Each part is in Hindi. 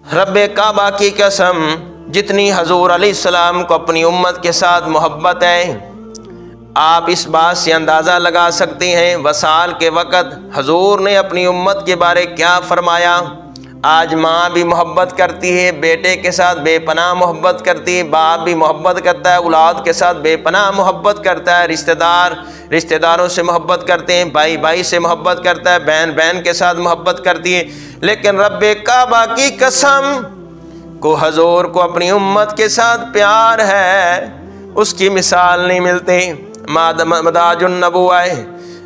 रब्बे काबा की कसम, जितनी हजूर अलैहिस्सलाम को अपनी उम्मत के साथ मोहब्बत है, आप इस बात से अंदाज़ा लगा सकते हैं वसाल के वक़्त हजूर ने अपनी उम्मत के बारे क्या फरमाया। आज माँ भी मोहब्बत करती है बेटे के साथ, बेपनाह मोहब्बत करती है। बाप भी मोहब्बत करता है औलाद के साथ, बेपनाह मोहब्बत करता है। रिश्तेदारों से मोहब्बत करते हैं, भाई भाई से मोहब्बत करता है, बहन बहन के साथ मोहब्बत करती है। लेकिन रब्बे काबा की कसम को हजूर को अपनी उम्मत के साथ प्यार है, उसकी मिसाल नहीं मिलती। मदाजुन नबुव्वा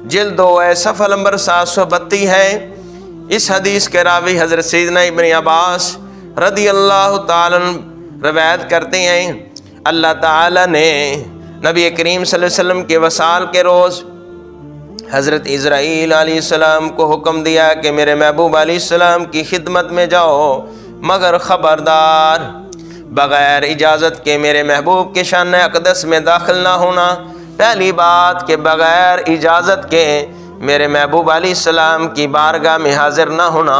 जिल्द 2 सफ़ा नंबर 732 है। इस हदीस के रावी हज़रत सैयदना इब्न अब्बास रदी अल्लाह ताला रवायत करते हैं, अल्लाह ताला ने नबी करीम सल्लल्लाहु अलैहि वसल्लम के वसाल के रोज़ हज़रत इज़राइल अलैहिस्सलाम को हुक्म दिया कि मेरे महबूब अलैहिस्सलाम की खिदमत में जाओ, मगर ख़बरदार बग़ैर इजाज़त के मेरे महबूब के शान अक़दस में दाखिल ना होना। पहली बात के बग़ैर इजाज़त के मेरे महबूब अलैहिस्सलाम की बारगाह में हाजिर ना होना,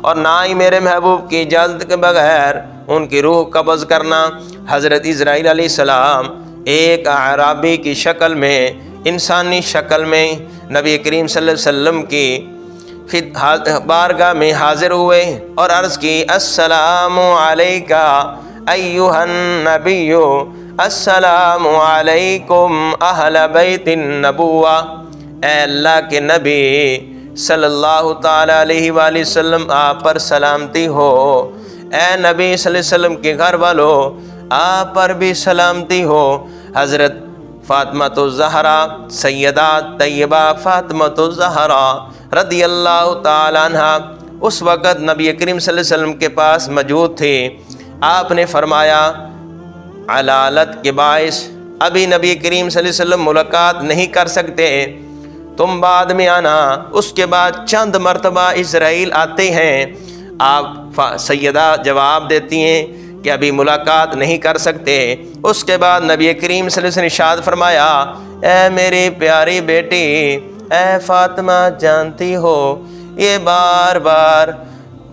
और ना ही मेरे महबूब की इजाज़त के बग़ैर उनकी रूह कब्ज़ करना। हज़रत इज़राइल अलैहिस्सलाम एक अराबी की शक्ल में, इंसानी शक्ल में नबी करीम सल्लल्लाहु अलैहि वसल्लम की बारगाह में हाजिर हुए और अर्ज़ की, अस्सलामु अलैका अय्युहन नबिय्यु, अस्सलामु अलैकुम अहल बैतिन नबुव्वा। ए अल्लाह के नबी सल्लल्लाहु ताला अलैहि वसल्लम, आप पर सलामती हो। ए नबी सल्लल्लाहु अलैहि वसल्लम के घर वालों, आप पर भी सलामती हो। हज़रत फ़ातिमा ज़हरा, सैयदा तैयबा फ़ातिमा ज़हरा रदी अल्लाह ताला अन्हा उस वक़्त नबी करीम सल्लल्लाहु अलैहि वसल्लम के पास मौजूद थे। आपने फरमाया, अलालत के बाइस अभी नबी करीम सल्लल्लाहु अलैहि वसल्लम मुलाकात नहीं कर सकते, तुम बाद में आना। उसके बाद चंद मरतबा इज़राइल आते हैं। आप सैयदा जवाब देती हैं कि अभी मुलाकात नहीं कर सकते। उसके बाद नबी करीम सल्लल्लाहु अलैहि वसल्लम ने इरशाद फरमाया, ए मेरी प्यारी बेटी, ए फ़ातिमा, जानती हो ये बार बार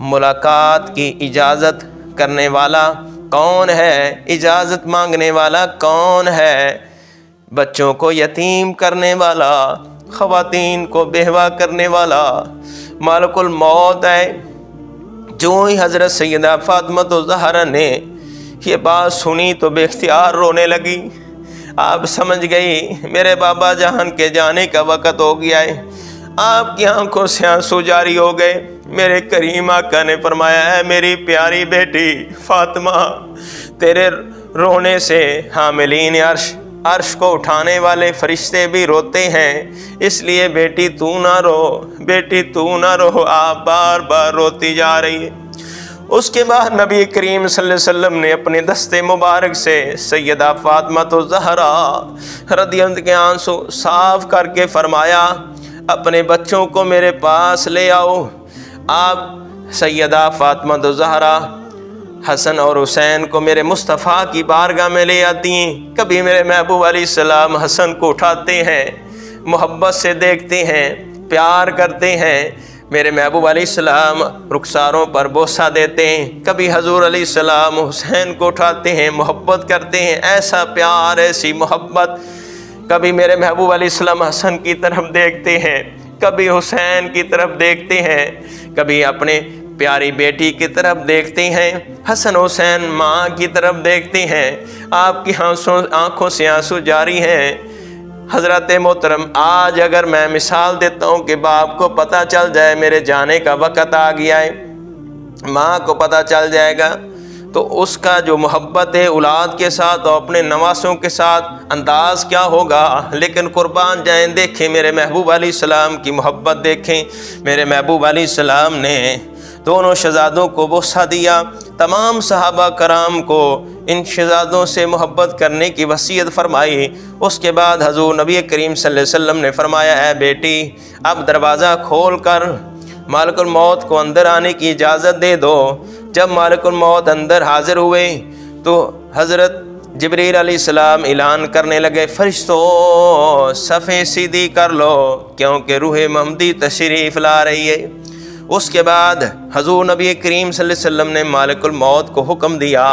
मुलाकात की इजाज़त करने वाला कौन है, इजाज़त मांगने वाला कौन है? बच्चों को यतीम करने वाला, ख़वातीन को बेहवा करने वाला मालिकुल मौत है। जो ही हज़रत सैयदा फ़ातिमा ज़हरा ने ये बात सुनी तो बेख्तियार रोने लगी। आप समझ गई मेरे बाबा जहान के जाने का वक़्त हो गया है। आपकी आंखों से आंसू जारी हो गए। मेरे करीम आका ने फरमाया, है मेरी प्यारी बेटी फ़ातिमा, तेरे रोने से हामिलीन अर्श को उठाने वाले फरिश्ते भी रोते हैं, इसलिए बेटी तू ना रो, बेटी तू ना रो। आप बार बार रोती जा रही है। उसके बाद नबी करीम सल्लल्लाहु अलैहि वसल्लम ने अपने दस्ते मुबारक से सैयदा फ़ातिमा ज़हरा रज़ी अल्लाह के आंसू साफ करके फरमाया, अपने बच्चों को मेरे पास ले आओ। आप सैयदा फ़ातिमा ज़हरा हसन और हुसैन को मेरे मुस्तफ़ा की बारगाह में ले आती हैं। कभी मेरे महबूब अलैहिस्सलाम हसन को उठाते हैं, मोहब्बत से देखते हैं, प्यार करते हैं। मेरे महबूब अलैहिस्सलाम रुखसारों पर बोसा देते हैं। कभी हजूर अलैहिस्सलाम हुसैन को उठाते हैं, मोहब्बत करते हैं। ऐसा प्यार, ऐसी मोहब्बत। कभी मेरे महबूब अलैहिस्सलाम हसन की तरफ देखते हैं, कभी हुसैन की तरफ देखते हैं, कभी अपने प्यारी बेटी की तरफ देखते हैं, हसन हुसैन माँ की तरफ देखते हैं। आपकी आंखों से आंसू जारी हैं। हज़रत मोहतरम, आज अगर मैं मिसाल देता हूँ कि बाप को पता चल जाए मेरे जाने का वक़्त आ गया है, माँ को पता चल जाएगा, तो उसका जो मोहब्बत है औलाद के साथ और अपने नवासों के साथ अंदाज़ क्या होगा। लेकिन कुर्बान जाएं, देखें मेरे महबूब अलैहिस्सलाम की मोहब्बत देखें। मेरे महबूब अलैहिस्सलाम ने दोनों शहज़ादों को बोसा दिया। तमाम सहाबा कराम को इन शहज़ादों से मोहब्बत करने की वसीयत फरमाई। उसके बाद हजूर नबी करीम सल्लल्लाहु अलैहि वसल्लम ने फरमाया, है बेटी, अब दरवाज़ा खोल कर मालिकुल मौत को अंदर आने की इजाज़त दे दो। जब मालिकुल मौत अंदर हाजिर हुए तो हज़रत जिब्रील अलैहिस्सलाम ऐलान करने लगे, फरिश्तों सफ़े सीधी कर लो, क्योंकि रूह महमदी तशरीफ़ ला रही है। उसके बाद हजूर नबी करीम सल्लल्लाहु अलैहि वसल्लम ने मालिकुल मौत को हुक्म दिया,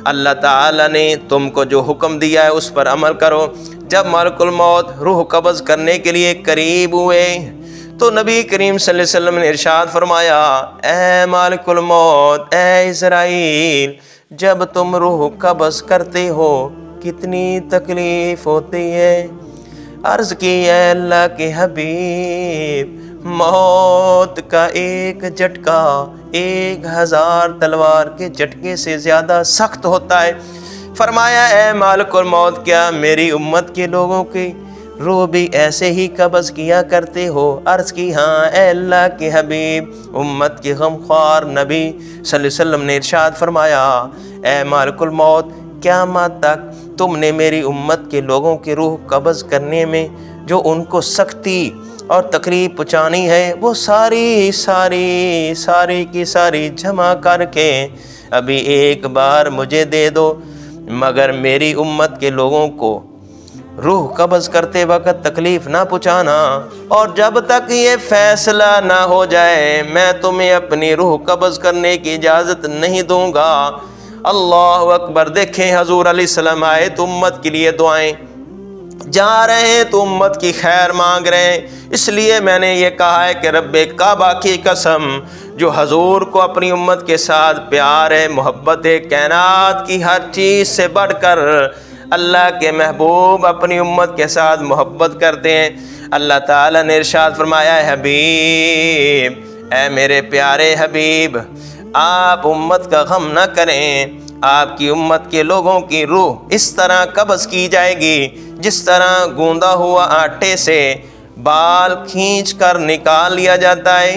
अल्लाह ताला ने तुमको जो हुक्म दिया है उस पर अमल करो। जब मालिकुल मौत रूह कब्ज़ करने के लिए करीब हुए तो नबी करीम सल्लल्लाहु अलैहि वसल्लम ने इरशाद फरमाया, ए मालिकुल मौत, ए इज़राइल, जब तुम रूह कब्ज़ करते हो कितनी तकलीफ़ होती है। अर्ज़ की, ए अल्लाह के हबीब, मौत का एक झटका 1000 तलवार के झटके से ज़्यादा सख्त होता है। फरमाया, ए मालिकुल मौत, क्या मेरी उम्मत के लोगों की रूह भी ऐसे ही कब्ज़ किया करते हो? अर्ज़ की, हाँ ए अल्लाह के हबीब। उम्मत के गमख्वार नबी सल्लल्लाहु अलैहि वसल्लम ने इरशाद फरमाया, ए मालिकुल मौत, क़यामत तक तुमने मेरी उम्मत के लोगों की रूह कब्ज़ करने में जो उनको सख्ती और तकलीफ़ पहुँचानी है वो सारी की सारी जमा करके अभी एक बार मुझे दे दो, मगर मेरी उम्मत के लोगों को रूह कब्ज़ करते वक्त तकलीफ़ ना पहुँचाना, और जब तक ये फ़ैसला ना हो जाए मैं तुम्हें अपनी रूह कब्ज़ करने की इजाज़त नहीं दूँगा। अल्लाह अकबर। देखें, हजूर अलैहिस्सलाम आए तो उम्मत के लिए दुआएं, जा रहे हैं तो उम्मत की खैर मांग रहे हैं। इसलिए मैंने ये कहा है कि रब्बे काबा की कसम, जो हजूर को अपनी उम्मत के साथ प्यार है, मोहब्बत है, कायनात की हर चीज़ से बढ़कर अल्लाह के महबूब अपनी उम्मत के साथ मोहब्बत करते हैं। अल्लाह ताला ने इरशाद फरमाया, हबीब, ऐ मेरे प्यारे हबीब, आप उम्मत का गम न करें, आपकी उम्मत के लोगों की रूह इस तरह कब्ज़ की जाएगी जिस तरह गूंदा हुआ आटे से बाल खींच कर निकाल लिया जाता है।